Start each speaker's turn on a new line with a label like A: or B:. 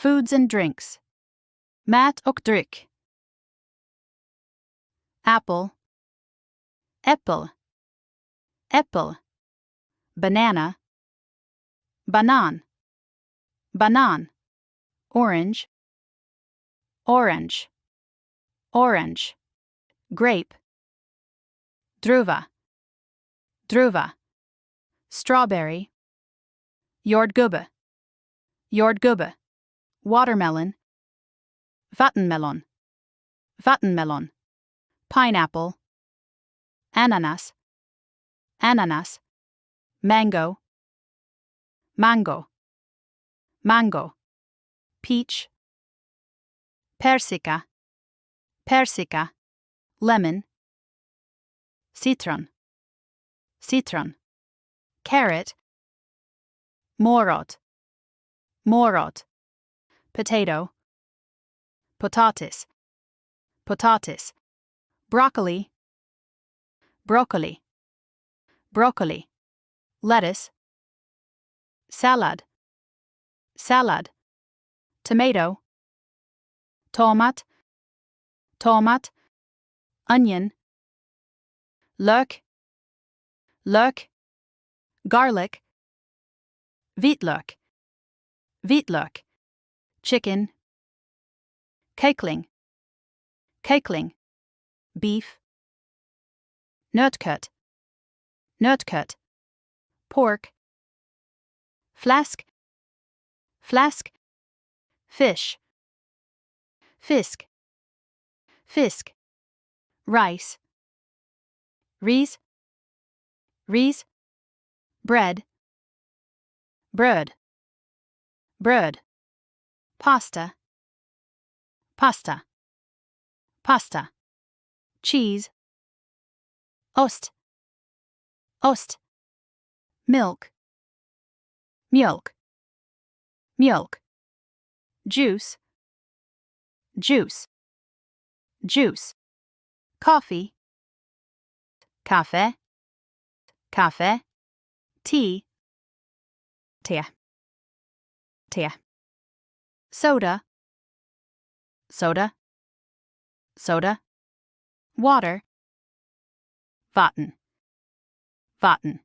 A: Foods and drinks. Mat och dryck. Apple. Äppel. Äppel. Banana. Banan. Banan. Orange. Orange. Orange. Grape. Druva. Druva. Strawberry. Jordgubbe. Jordgubbe. Watermelon. Vattenmelon. Vattenmelon. Pineapple. Ananas. Ananas. Mango. Mango. Mango. Peach. Persika. Persika. Lemon. Citron. Citron. Carrot. Morot. Morot. Potato. Potatis. Potatis. Broccoli. Broccoli. Broccoli. Lettuce. Salad. Salad. Tomato. Tomat. Tomat. Onion. Lök. Lök. Garlic. Vitlök. Vitlök. Chicken. Käkling. Käkling. Beef. Nötkött. Nötkött. Pork. Flask. Flask. Fish. Fisk. Fisk. Rice. Ris. Ris. Bread. Bröd. Bröd. Pasta. Pasta. Pasta. Cheese. Ost. Ost. Milk. Mjölk. Mjölk. Juice. Juice. Juice. Coffee. Kaffe. Kaffe. Tea. Te. Te. Soda. Soda. Soda. Water. Vatten. Vatten.